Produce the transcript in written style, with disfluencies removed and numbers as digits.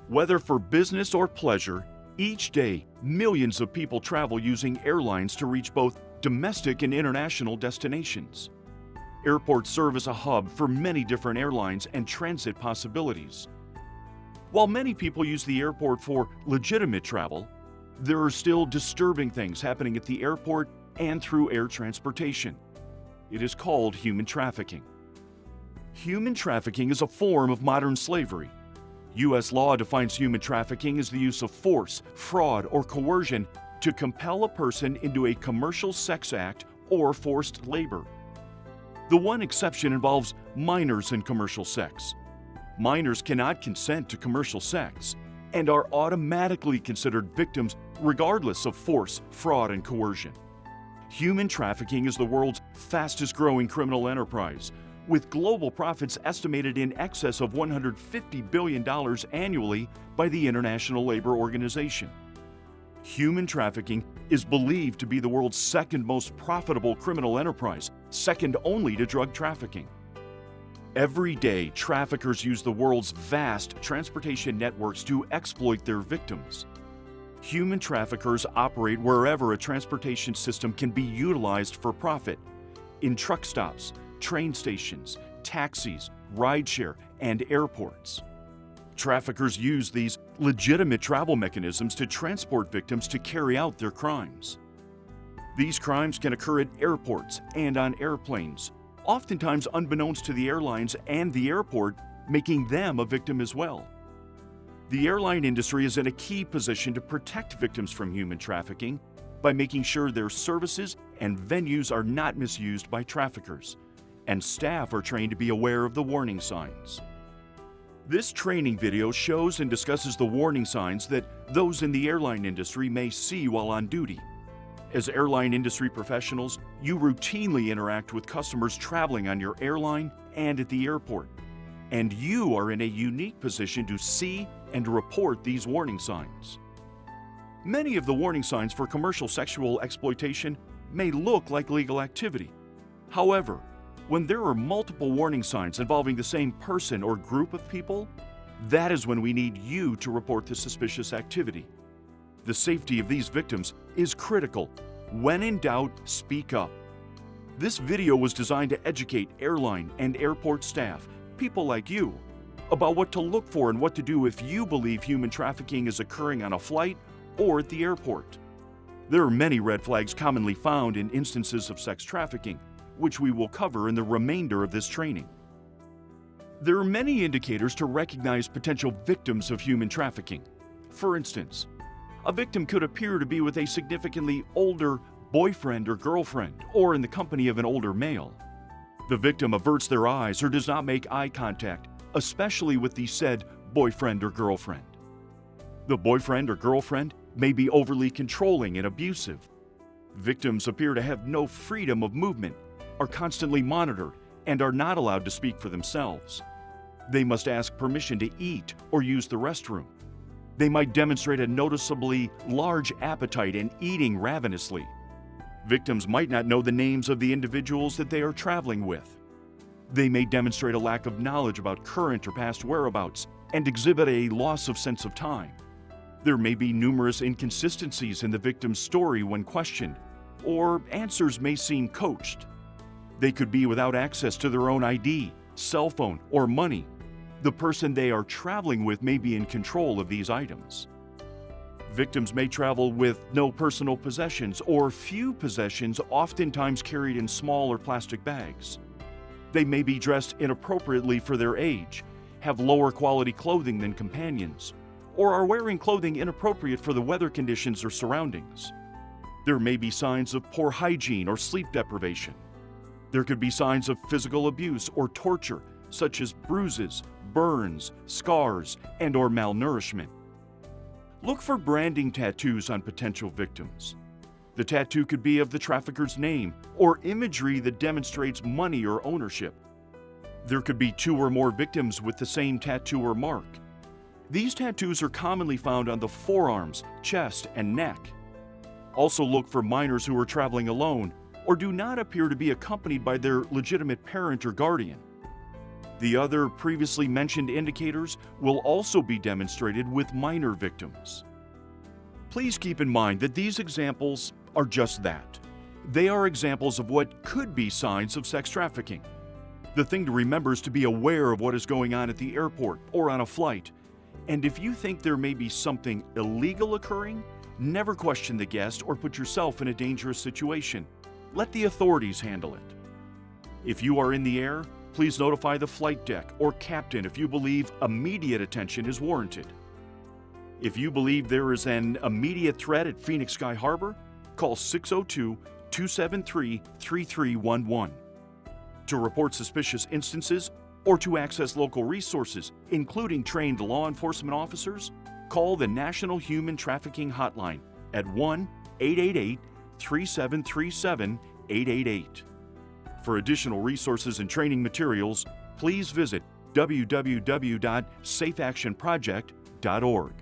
Whether for business or pleasure, each day millions of people travel using airlines to reach both domestic and international destinations. Airports serve as a hub for many different airlines and transit possibilities. While many people use the airport for legitimate travel, there are still disturbing things happening at the airport and through air transportation. It is called human trafficking. Human trafficking is a form of modern slavery. U.S. law defines human trafficking as the use of force, fraud, or coercion to compel a person into a commercial sex act or forced labor. The one exception involves minors in commercial sex. Minors cannot consent to commercial sex and are automatically considered victims regardless of force, fraud, and coercion. Human trafficking is the world's fastest-growing criminal enterprise, with global profits estimated in excess of $150 billion annually by the International Labor Organization. Human trafficking is believed to be the world's second most profitable criminal enterprise, second only to drug trafficking. Every day, traffickers use the world's vast transportation networks to exploit their victims. Human traffickers operate wherever a transportation system can be utilized for profit: in truck stops, train stations, taxis, rideshare, and airports. Traffickers use these legitimate travel mechanisms to transport victims to carry out their crimes. These crimes can occur at airports and on airplanes, oftentimes unbeknownst to the airlines and the airport, making them a victim as well. The airline industry is in a key position to protect victims from human trafficking by making sure their services and venues are not misused by traffickers, and staff are trained to be aware of the warning signs. This training video shows and discusses the warning signs that those in the airline industry may see while on duty. As airline industry professionals, you routinely interact with customers traveling on your airline and at the airport, and you are in a unique position to see and report these warning signs. Many of the warning signs for commercial sexual exploitation may look like legal activity. However, when there are multiple warning signs involving the same person or group of people, that is when we need you to report the suspicious activity. The safety of these victims is critical. When in doubt, speak up. This video was designed to educate airline and airport staff, people like you, about what to look for and what to do if you believe human trafficking is occurring on a flight or at the airport. There are many red flags commonly found in instances of sex trafficking, which we will cover in the remainder of this training. There are many indicators to recognize potential victims of human trafficking. For instance, a victim could appear to be with a significantly older boyfriend or girlfriend, or in the company of an older male. The victim averts their eyes or does not make eye contact, especially with the said boyfriend or girlfriend. The boyfriend or girlfriend may be overly controlling and abusive. Victims appear to have no freedom of movement, are constantly monitored, and are not allowed to speak for themselves. They must ask permission to eat or use the restroom. They might demonstrate a noticeably large appetite and eating ravenously. Victims might not know the names of the individuals that they are traveling with. They may demonstrate a lack of knowledge about current or past whereabouts and exhibit a loss of sense of time. There may be numerous inconsistencies in the victim's story when questioned, or answers may seem coached. They could be without access to their own ID, cell phone, or money. The person they are traveling with may be in control of these items. Victims may travel with no personal possessions or few possessions, oftentimes carried in small or plastic bags. They may be dressed inappropriately for their age, have lower quality clothing than companions, or are wearing clothing inappropriate for the weather conditions or surroundings. There may be signs of poor hygiene or sleep deprivation. There could be signs of physical abuse or torture, such as bruises, burns, scars, and/or malnourishment. Look for branding tattoos on potential victims. The tattoo could be of the trafficker's name or imagery that demonstrates money or ownership. There could be 2 or more victims with the same tattoo or mark. These tattoos are commonly found on the forearms, chest, and neck. Also look for minors who are traveling alone or do not appear to be accompanied by their legitimate parent or guardian. The other previously mentioned indicators will also be demonstrated with minor victims. Please keep in mind that these examples are just that. They are examples of what could be signs of sex trafficking. The thing to remember is to be aware of what is going on at the airport or on a flight. And if you think there may be something illegal occurring, never question the guest or put yourself in a dangerous situation. Let the authorities handle it. If you are in the air, please notify the flight deck or captain if you believe immediate attention is warranted. If you believe there is an immediate threat at Phoenix Sky Harbor, call 602-273-3311. To report suspicious instances or to access local resources, including trained law enforcement officers, call the National Human Trafficking Hotline at 1-888-3737-888. For additional resources and training materials, please visit www.safeactionproject.org.